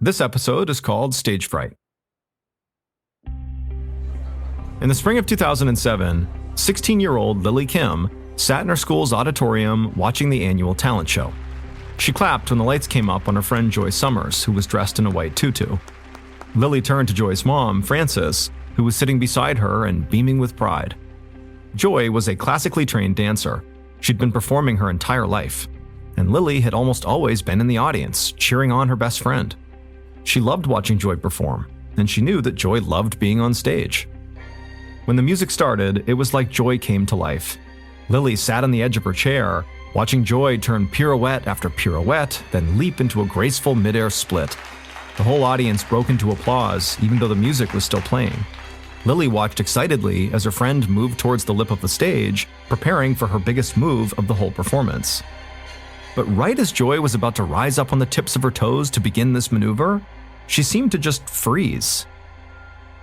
This episode is called Stage Fright. In the spring of 2007, 16-year-old Lily Kim sat in her school's auditorium watching the annual talent show. She clapped when the lights came up on her friend Joy Summers, who was dressed in a white tutu. Lily turned to Joy's mom, Frances, who was sitting beside her and beaming with pride. Joy was a classically trained dancer. She'd been performing her entire life, and Lily had almost always been in the audience, cheering on her best friend. She loved watching Joy perform, and she knew that Joy loved being on stage. When the music started, it was like Joy came to life. Lily sat on the edge of her chair, watching Joy turn pirouette after pirouette, then leap into a graceful midair split. The whole audience broke into applause, even though the music was still playing. Lily watched excitedly as her friend moved towards the lip of the stage, preparing for her biggest move of the whole performance. But right as Joy was about to rise up on the tips of her toes to begin this maneuver, she seemed to just freeze.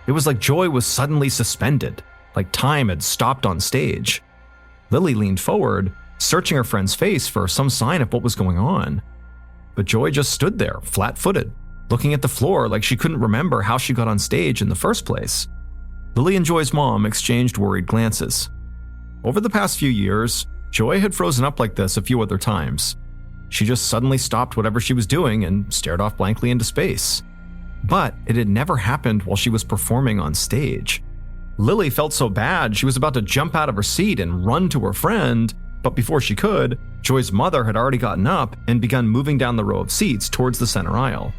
It was like Joy was suddenly suspended, like time had stopped on stage. Lily leaned forward, searching her friend's face for some sign of what was going on. But Joy just stood there, flat-footed, looking at the floor like she couldn't remember how she got on stage in the first place. Lily and Joy's mom exchanged worried glances. Over the past few years, Joy had frozen up like this a few other times. She just suddenly stopped whatever she was doing and stared off blankly into space. But it had never happened while she was performing on stage. Lily felt so bad she was about to jump out of her seat and run to her friend, but before she could, Joy's mother had already gotten up and begun moving down the row of seats towards the center aisle.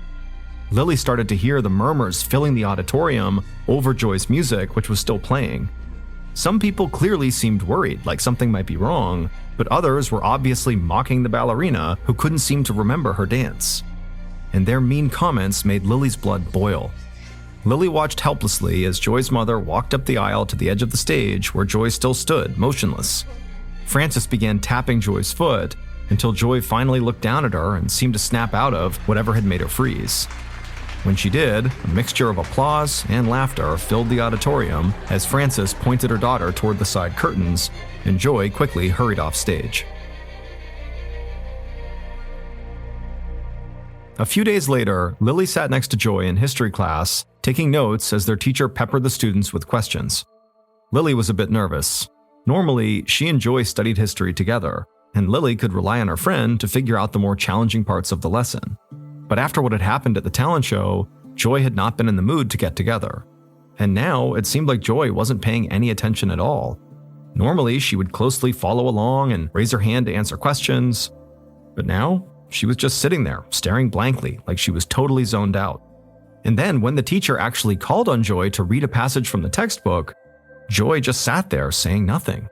Lily started to hear the murmurs filling the auditorium over Joy's music, which was still playing. Some people clearly seemed worried, like something might be wrong, but others were obviously mocking the ballerina who couldn't seem to remember her dance. And their mean comments made Lily's blood boil. Lily watched helplessly as Joy's mother walked up the aisle to the edge of the stage where Joy still stood, motionless. Frances began tapping Joy's foot until Joy finally looked down at her and seemed to snap out of whatever had made her freeze. When she did, a mixture of applause and laughter filled the auditorium as Frances pointed her daughter toward the side curtains, and Joy quickly hurried off stage. A few days later, Lily sat next to Joy in history class, taking notes as their teacher peppered the students with questions. Lily was a bit nervous. Normally, she and Joy studied history together, and Lily could rely on her friend to figure out the more challenging parts of the lesson. But after what had happened at the talent show, Joy had not been in the mood to get together. And now it seemed like Joy wasn't paying any attention at all. Normally, she would closely follow along and raise her hand to answer questions. But now, she was just sitting there, staring blankly, like she was totally zoned out. And then when the teacher actually called on Joy to read a passage from the textbook, Joy just sat there saying nothing.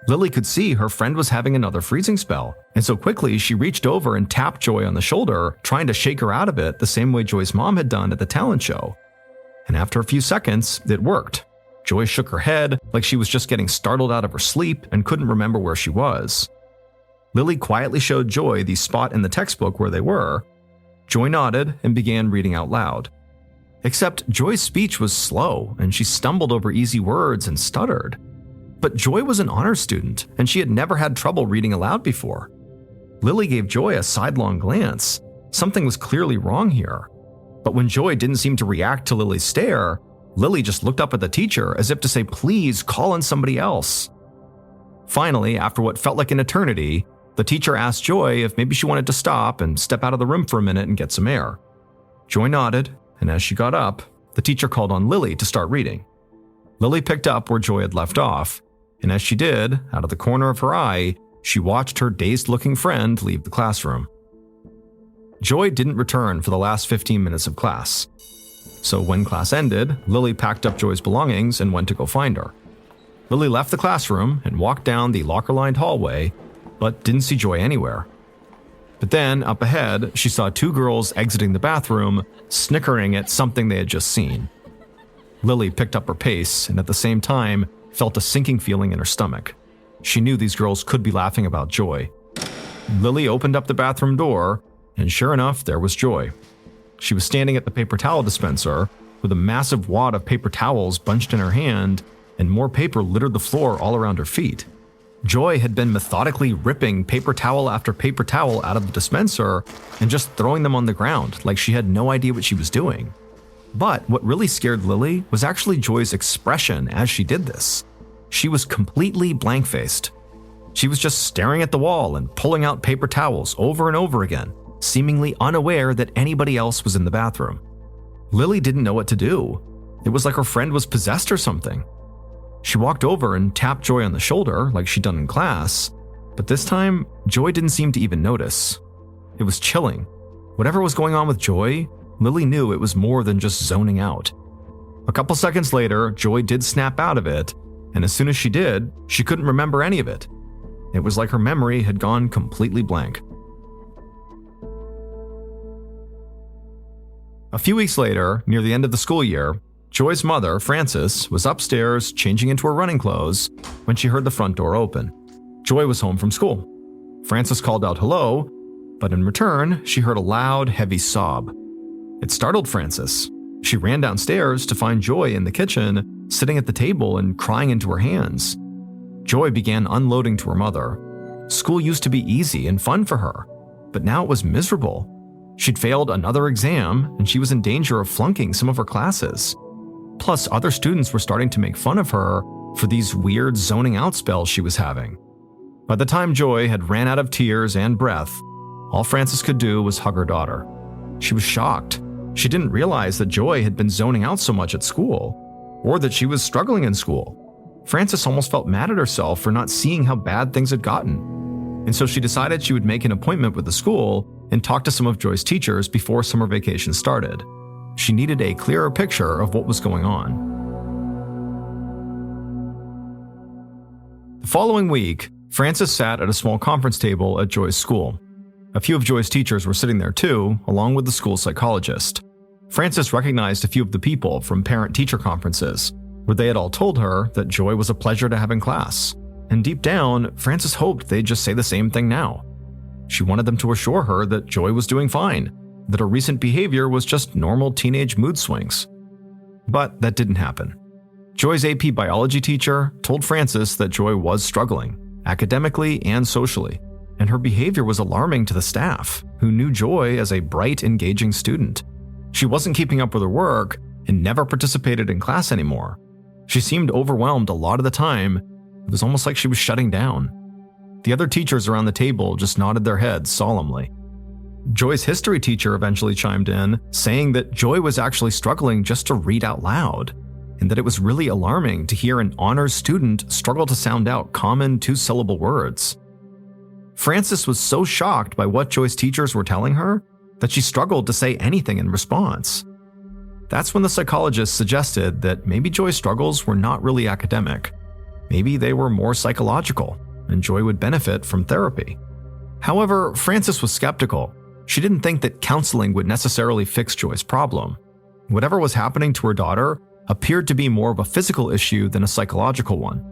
Lily could see her friend was having another freezing spell, and so quickly she reached over and tapped Joy on the shoulder, trying to shake her out of it the same way Joy's mom had done at the talent show. And after a few seconds, it worked. Joy shook her head like she was just getting startled out of her sleep and couldn't remember where she was. Lily quietly showed Joy the spot in the textbook where they were. Joy nodded and began reading out loud. Except Joy's speech was slow, and she stumbled over easy words and stuttered. But Joy was an honors student, and she had never had trouble reading aloud before. Lily gave Joy a sidelong glance. Something was clearly wrong here. But when Joy didn't seem to react to Lily's stare, Lily just looked up at the teacher as if to say, "Please, call on somebody else." Finally, after what felt like an eternity, the teacher asked Joy if maybe she wanted to stop and step out of the room for a minute and get some air. Joy nodded, and as she got up, the teacher called on Lily to start reading. Lily picked up where Joy had left off, and as she did, out of the corner of her eye, she watched her dazed-looking friend leave the classroom. Joy didn't return for the last 15 minutes of class. So when class ended, Lily packed up Joy's belongings and went to go find her. Lily left the classroom and walked down the locker-lined hallway, but didn't see Joy anywhere. But then, up ahead, she saw two girls exiting the bathroom, snickering at something they had just seen. Lily picked up her pace and at the same time felt a sinking feeling in her stomach. She knew these girls could be laughing about Joy. Lily opened up the bathroom door, and sure enough, there was Joy. She was standing at the paper towel dispenser with a massive wad of paper towels bunched in her hand, and more paper littered the floor all around her feet. Joy had been methodically ripping paper towel after paper towel out of the dispenser and just throwing them on the ground like she had no idea what she was doing. But what really scared Lily was actually Joy's expression as she did this. She was completely blank-faced. She was just staring at the wall and pulling out paper towels over and over again, seemingly unaware that anybody else was in the bathroom. Lily didn't know what to do. It was like her friend was possessed or something. She walked over and tapped Joy on the shoulder like she'd done in class, but this time, Joy didn't seem to even notice. It was chilling. Whatever was going on with Joy, Lily knew it was more than just zoning out. A couple seconds later, Joy did snap out of it, and as soon as she did, she couldn't remember any of it. It was like her memory had gone completely blank. A few weeks later, near the end of the school year, Joy's mother, Frances, was upstairs changing into her running clothes when she heard the front door open. Joy was home from school. Frances called out hello, but in return, she heard a loud, heavy sob. It startled Frances. She ran downstairs to find Joy in the kitchen, sitting at the table and crying into her hands. Joy began unloading to her mother. School used to be easy and fun for her, but now it was miserable. She'd failed another exam, and she was in danger of flunking some of her classes. Plus, other students were starting to make fun of her for these weird zoning out spells she was having. By the time Joy had ran out of tears and breath, all Frances could do was hug her daughter. She was shocked. She didn't realize that Joy had been zoning out so much at school, or that she was struggling in school. Frances almost felt mad at herself for not seeing how bad things had gotten. And so she decided she would make an appointment with the school and talk to some of Joy's teachers before summer vacation started. She needed a clearer picture of what was going on. The following week, Frances sat at a small conference table at Joy's school. A few of Joy's teachers were sitting there too, along with the school psychologist. Frances recognized a few of the people from parent-teacher conferences, where they had all told her that Joy was a pleasure to have in class. And deep down, Frances hoped they'd just say the same thing now. She wanted them to assure her that Joy was doing fine, that her recent behavior was just normal teenage mood swings. But that didn't happen. Joy's AP biology teacher told Frances that Joy was struggling, academically and socially, and her behavior was alarming to the staff, who knew Joy as a bright, engaging student. She wasn't keeping up with her work and never participated in class anymore. She seemed overwhelmed a lot of the time. It was almost like she was shutting down. The other teachers around the table just nodded their heads solemnly. Joy's history teacher eventually chimed in, saying that Joy was actually struggling just to read out loud, and that it was really alarming to hear an honors student struggle to sound out common two-syllable words. Frances was so shocked by what Joy's teachers were telling her that she struggled to say anything in response. That's when the psychologist suggested that maybe Joy's struggles were not really academic. Maybe they were more psychological, and Joy would benefit from therapy. However, Frances was skeptical. She didn't think that counseling would necessarily fix Joy's problem. Whatever was happening to her daughter appeared to be more of a physical issue than a psychological one.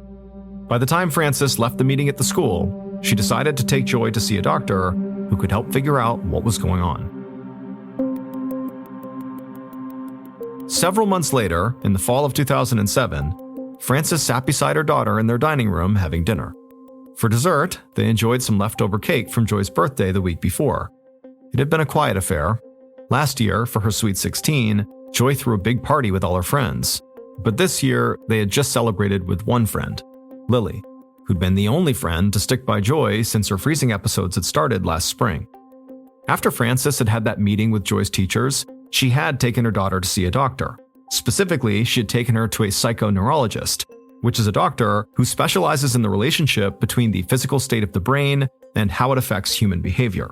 By the time Frances left the meeting at the school, she decided to take Joy to see a doctor who could help figure out what was going on. Several months later, in the fall of 2007, Frances sat beside her daughter in their dining room having dinner. For dessert, they enjoyed some leftover cake from Joy's birthday the week before. It had been a quiet affair. Last year, for her Sweet 16, Joy threw a big party with all her friends. But this year, they had just celebrated with one friend, Lily, who'd been the only friend to stick by Joy since her freezing episodes had started last spring. After Frances had had that meeting with Joy's teachers, she had taken her daughter to see a doctor. Specifically, she had taken her to a psychoneurologist, which is a doctor who specializes in the relationship between the physical state of the brain and how it affects human behavior.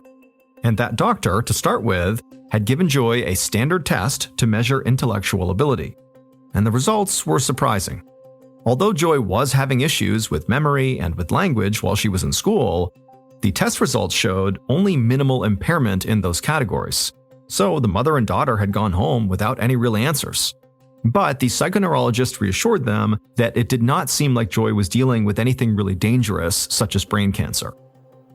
And that doctor, to start with, had given Joy a standard test to measure intellectual ability. And the results were surprising. Although Joy was having issues with memory and with language while she was in school, the test results showed only minimal impairment in those categories. So the mother and daughter had gone home without any real answers. But the psychoneurologist reassured them that it did not seem like Joy was dealing with anything really dangerous, such as brain cancer.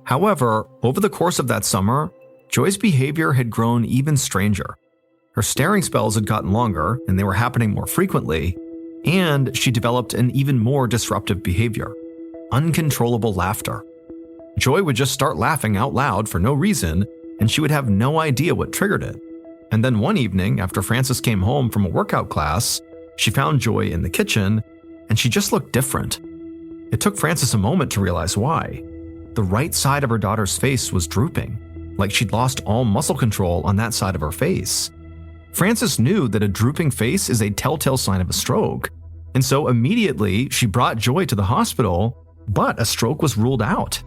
However, over the course of that summer, Joy's behavior had grown even stranger. Her staring spells had gotten longer, and they were happening more frequently, and she developed an even more disruptive behavior. uncontrollable laughter. Joy would just start laughing out loud for no reason, and she would have no idea what triggered it. And then one evening, after Frances came home from a workout class, she found Joy in the kitchen, and she just looked different. It took Frances a moment to realize why. The right side of her daughter's face was drooping, like she'd lost all muscle control on that side of her face. Frances knew that a drooping face is a telltale sign of a stroke, and so immediately she brought Joy to the hospital, but a stroke was ruled out.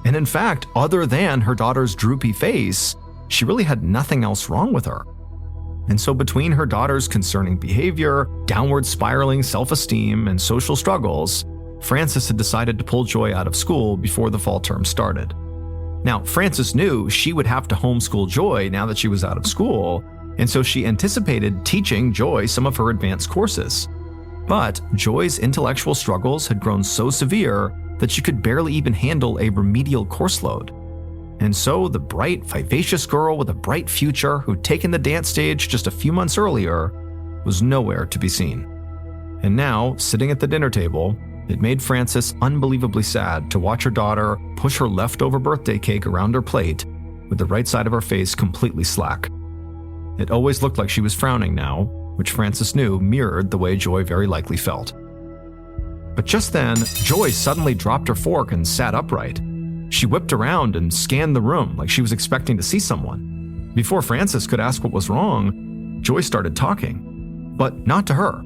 And in fact, other than her daughter's droopy face, she really had nothing else wrong with her. And so between her daughter's concerning behavior, downward spiraling self-esteem, and social struggles, Frances had decided to pull Joy out of school before the fall term started. Now, Frances knew she would have to homeschool Joy now that she was out of school, and so she anticipated teaching Joy some of her advanced courses. But Joy's intellectual struggles had grown so severe that she could barely even handle a remedial course load. And so the bright, vivacious girl with a bright future who'd taken the dance stage just a few months earlier was nowhere to be seen. And now, sitting at the dinner table, it made Frances unbelievably sad to watch her daughter push her leftover birthday cake around her plate with the right side of her face completely slack. It always looked like she was frowning now, which Frances knew mirrored the way Joy very likely felt. But just then, Joy suddenly dropped her fork and sat upright. She whipped around and scanned the room like she was expecting to see someone. Before Frances could ask what was wrong, Joy started talking. But not to her.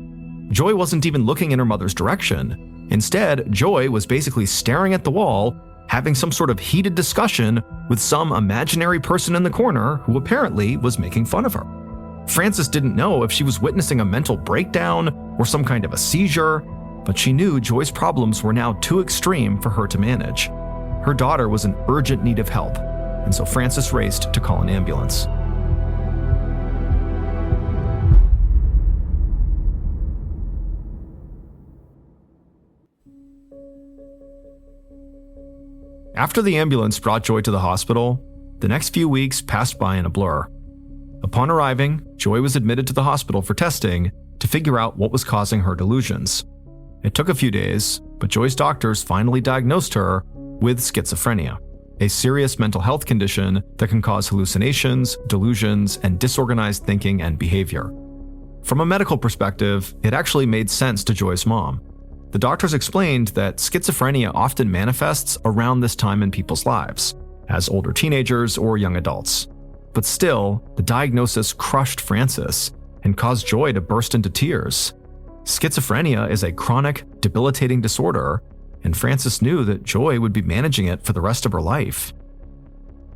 Joy wasn't even looking in her mother's direction. Instead, Joy was basically staring at the wall, having some sort of heated discussion with some imaginary person in the corner who apparently was making fun of her. Frances didn't know if she was witnessing a mental breakdown or some kind of a seizure, but she knew Joy's problems were now too extreme for her to manage. Her daughter was in urgent need of help, and so Frances raced to call an ambulance. After the ambulance brought Joy to the hospital, the next few weeks passed by in a blur. Upon arriving, Joy was admitted to the hospital for testing to figure out what was causing her delusions. It took a few days, but Joy's doctors finally diagnosed her with schizophrenia, a serious mental health condition that can cause hallucinations, delusions, and disorganized thinking and behavior. From a medical perspective, it actually made sense to Joy's mom. The doctors explained that schizophrenia often manifests around this time in people's lives, as older teenagers or young adults. But still, the diagnosis crushed Frances and caused Joy to burst into tears. Schizophrenia is a chronic, debilitating disorder, and Frances knew that Joy would be managing it for the rest of her life.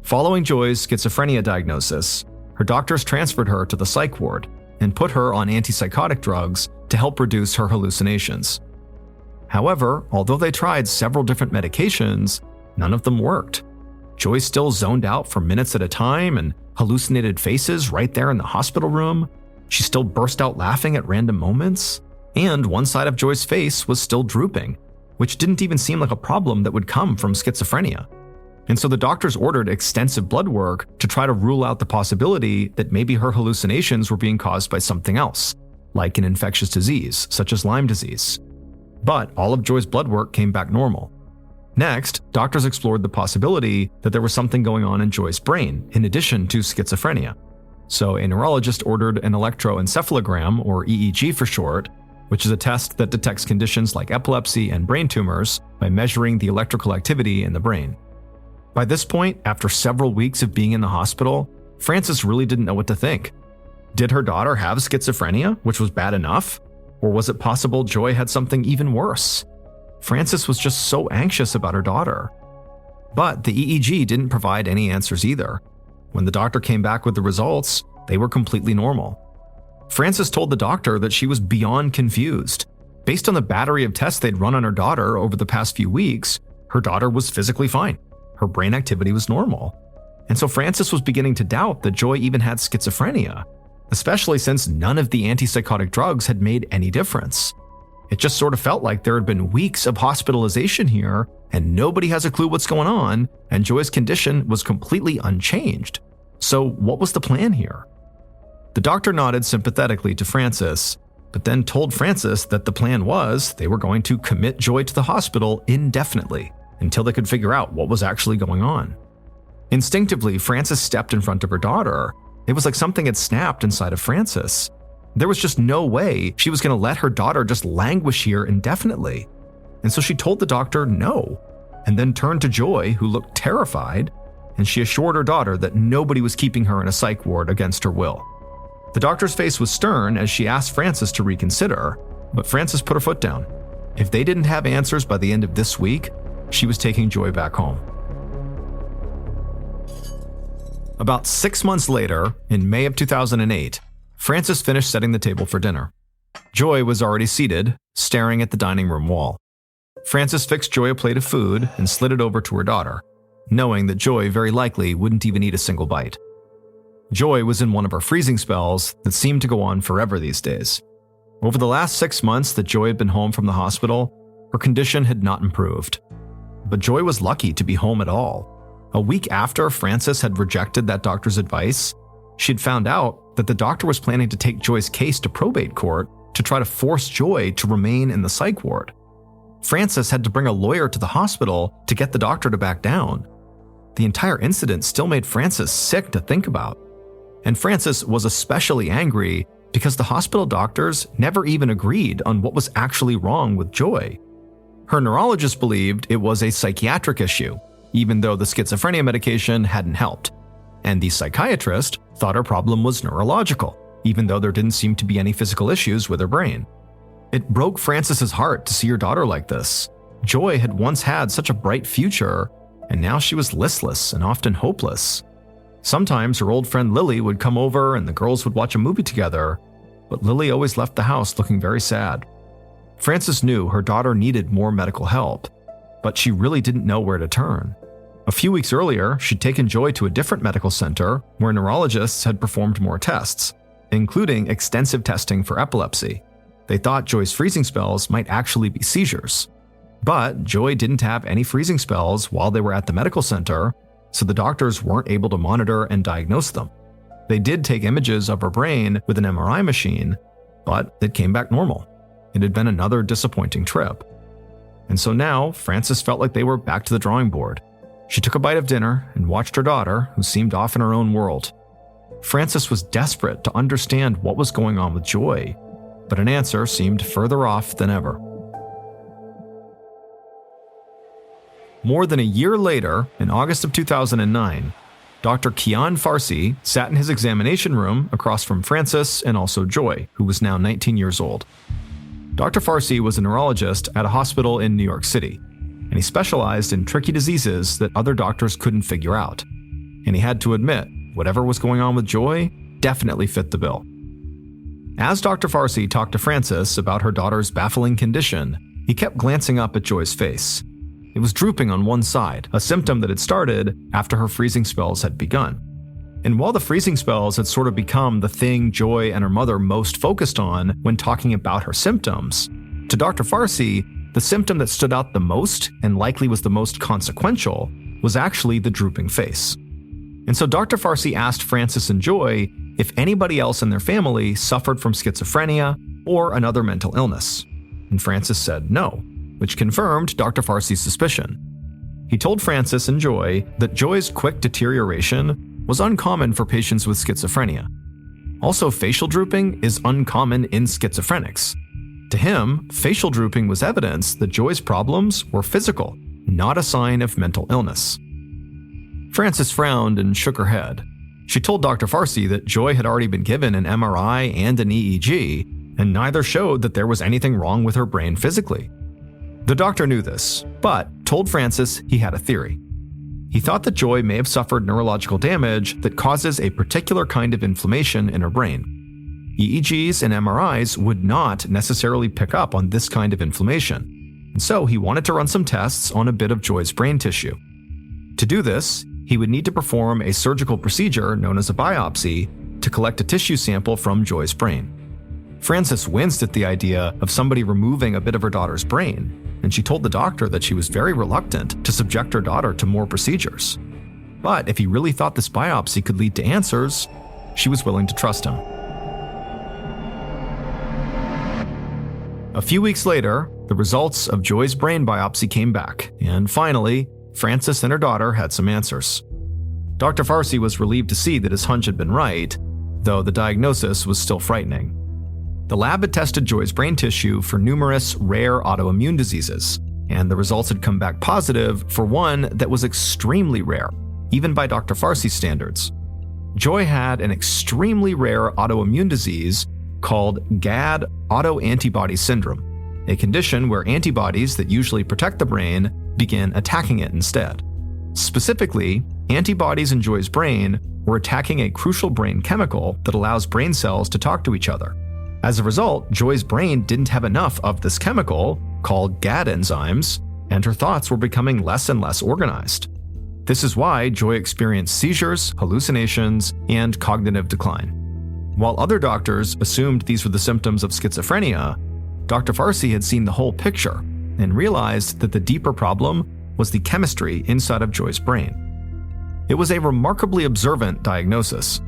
Following Joy's schizophrenia diagnosis, her doctors transferred her to the psych ward and put her on antipsychotic drugs to help reduce her hallucinations. However, although they tried several different medications, none of them worked. Joy still zoned out for minutes at a time and hallucinated faces right there in the hospital room. She still burst out laughing at random moments, and one side of Joy's face was still drooping, which didn't even seem like a problem that would come from schizophrenia. And so the doctors ordered extensive blood work to try to rule out the possibility that maybe her hallucinations were being caused by something else, like an infectious disease, such as Lyme disease. But all of Joy's blood work came back normal. Next, doctors explored the possibility that there was something going on in Joy's brain, in addition to schizophrenia. So a neurologist ordered an electroencephalogram, or EEG for short, which is a test that detects conditions like epilepsy and brain tumors by measuring the electrical activity in the brain. By this point, after several weeks of being in the hospital, Frances really didn't know what to think. Did her daughter have schizophrenia, which was bad enough? Or was it possible Joy had something even worse? Frances was just so anxious about her daughter. But the EEG didn't provide any answers either. When the doctor came back with the results, they were completely normal. Frances told the doctor that she was beyond confused. Based on the battery of tests they'd run on her daughter over the past few weeks, her daughter was physically fine. Her brain activity was normal. And so Frances was beginning to doubt that Joy even had schizophrenia, especially since none of the antipsychotic drugs had made any difference. It just sort of felt like there had been weeks of hospitalization here, and nobody has a clue what's going on, and Joy's condition was completely unchanged. So what was the plan here? The doctor nodded sympathetically to Frances, but then told Frances that the plan was they were going to commit Joy to the hospital indefinitely until they could figure out what was actually going on. Instinctively, Frances stepped in front of her daughter. It was like something had snapped inside of Frances. There was just no way she was going to let her daughter just languish here indefinitely. And so she told the doctor no, and then turned to Joy, who looked terrified, and she assured her daughter that nobody was keeping her in a psych ward against her will. The doctor's face was stern as she asked Frances to reconsider, but Frances put her foot down. If they didn't have answers by the end of this week, she was taking Joy back home. About 6 months later, in May of 2008, Frances finished setting the table for dinner. Joy was already seated, staring at the dining room wall. Frances fixed Joy a plate of food and slid it over to her daughter, knowing that Joy very likely wouldn't even eat a single bite. Joy was in one of her freezing spells that seemed to go on forever these days. Over the last 6 months that Joy had been home from the hospital, her condition had not improved. But Joy was lucky to be home at all. A week after Frances had rejected that doctor's advice, she'd found out that the doctor was planning to take Joy's case to probate court to try to force Joy to remain in the psych ward. Frances had to bring a lawyer to the hospital to get the doctor to back down. The entire incident still made Frances sick to think about. And Frances was especially angry because the hospital doctors never even agreed on what was actually wrong with Joy. Her neurologist believed it was a psychiatric issue, even though the schizophrenia medication hadn't helped. And the psychiatrist thought her problem was neurological, even though there didn't seem to be any physical issues with her brain. It broke Frances's heart to see her daughter like this. Joy had once had such a bright future, and now she was listless and often hopeless. Sometimes her old friend Lily would come over and the girls would watch a movie together, but Lily always left the house looking very sad. Frances knew her daughter needed more medical help, but she really didn't know where to turn. A few weeks earlier, she'd taken Joy to a different medical center where neurologists had performed more tests, including extensive testing for epilepsy. They thought Joy's freezing spells might actually be seizures. But Joy didn't have any freezing spells while they were at the medical center, so the doctors weren't able to monitor and diagnose them. They did take images of her brain with an MRI machine, but it came back normal. It had been another disappointing trip. And so now, Frances felt like they were back to the drawing board. She took a bite of dinner and watched her daughter, who seemed off in her own world. Frances was desperate to understand what was going on with Joy, but an answer seemed further off than ever. More than a year later, in August of 2009, Dr. Kian Farsi sat in his examination room across from Frances and also Joy, who was now 19 years old. Dr. Farsi was a neurologist at a hospital in New York City, and he specialized in tricky diseases that other doctors couldn't figure out. And he had to admit, whatever was going on with Joy definitely fit the bill. As Dr. Farsi talked to Frances about her daughter's baffling condition, he kept glancing up at Joy's face. It was drooping on one side, a symptom that had started after her freezing spells had begun. And while the freezing spells had sort of become the thing Joy and her mother most focused on when talking about her symptoms, to Dr. Farsi, the symptom that stood out the most and likely was the most consequential was actually the drooping face. And so Dr. Farsi asked Frances and Joy if anybody else in their family suffered from schizophrenia or another mental illness. And Frances said no, which confirmed Dr. Farsi's suspicion. He told Frances and Joy that Joy's quick deterioration was uncommon for patients with schizophrenia. Also, facial drooping is uncommon in schizophrenics. To him, facial drooping was evidence that Joy's problems were physical, not a sign of mental illness. Frances frowned and shook her head. She told Dr. Farsi that Joy had already been given an MRI and an EEG, and neither showed that there was anything wrong with her brain physically. The doctor knew this, but told Frances he had a theory. He thought that Joy may have suffered neurological damage that causes a particular kind of inflammation in her brain. EEGs and MRIs would not necessarily pick up on this kind of inflammation, and so he wanted to run some tests on a bit of Joy's brain tissue. To do this, he would need to perform a surgical procedure known as a biopsy to collect a tissue sample from Joy's brain. Frances winced at the idea of somebody removing a bit of her daughter's brain, and she told the doctor that she was very reluctant to subject her daughter to more procedures. But if he really thought this biopsy could lead to answers, she was willing to trust him. A few weeks later, the results of Joy's brain biopsy came back, and finally, Frances and her daughter had some answers. Dr. Farsi was relieved to see that his hunch had been right, though the diagnosis was still frightening. The lab had tested Joy's brain tissue for numerous rare autoimmune diseases, and the results had come back positive for one that was extremely rare, even by Dr. Farsi's standards. Joy had an extremely rare autoimmune disease called GAD autoantibody syndrome, a condition where antibodies that usually protect the brain begin attacking it instead. Specifically, antibodies in Joy's brain were attacking a crucial brain chemical that allows brain cells to talk to each other. As a result, Joy's brain didn't have enough of this chemical, called GAD enzymes, and her thoughts were becoming less and less organized. This is why Joy experienced seizures, hallucinations, and cognitive decline. While other doctors assumed these were the symptoms of schizophrenia, Dr. Farsi had seen the whole picture and realized that the deeper problem was the chemistry inside of Joy's brain. It was a remarkably observant diagnosis.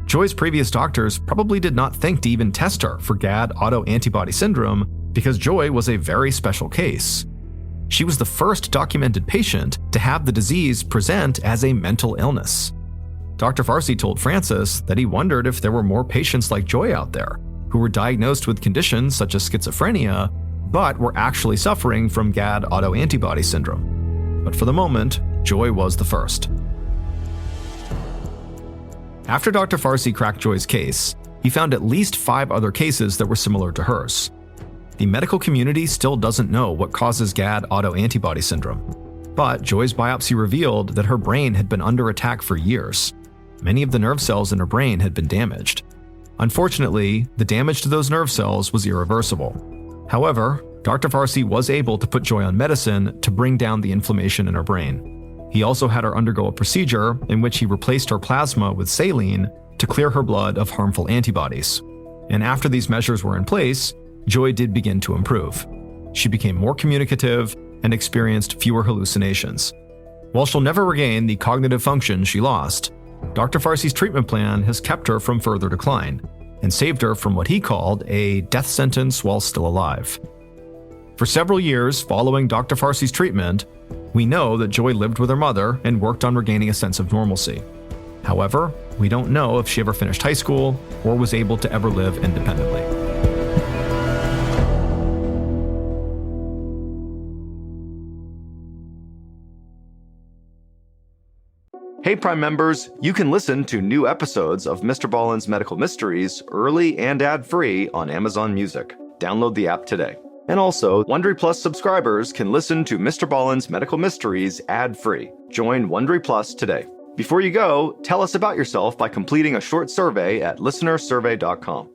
Joy's previous doctors probably did not think to even test her for GAD autoantibody syndrome because Joy was a very special case. She was the first documented patient to have the disease present as a mental illness. Dr. Farsi told Frances that he wondered if there were more patients like Joy out there who were diagnosed with conditions such as schizophrenia, but were actually suffering from GAD autoantibody syndrome. But for the moment, Joy was the first. After Dr. Farsi cracked Joy's case, he found at least 5 other cases that were similar to hers. The medical community still doesn't know what causes GAD autoantibody syndrome, but Joy's biopsy revealed that her brain had been under attack for years. Many of the nerve cells in her brain had been damaged. Unfortunately, the damage to those nerve cells was irreversible. However, Dr. Farsi was able to put Joy on medicine to bring down the inflammation in her brain. He also had her undergo a procedure in which he replaced her plasma with saline to clear her blood of harmful antibodies. And after these measures were in place, Joy did begin to improve. She became more communicative and experienced fewer hallucinations. While she'll never regain the cognitive function she lost, Dr. Farsi's treatment plan has kept her from further decline and saved her from what he called a death sentence while still alive. For several years following Dr. Farsi's treatment, we know that Joy lived with her mother and worked on regaining a sense of normalcy. However, we don't know if she ever finished high school or was able to ever live independently. Hey Prime members, you can listen to new episodes of MrBallen's Medical Mysteries early and ad-free on Amazon Music. Download the app today. And also, Wondery Plus subscribers can listen to MrBallen's Medical Mysteries ad-free. Join Wondery Plus today. Before you go, tell us about yourself by completing a short survey at listenersurvey.com.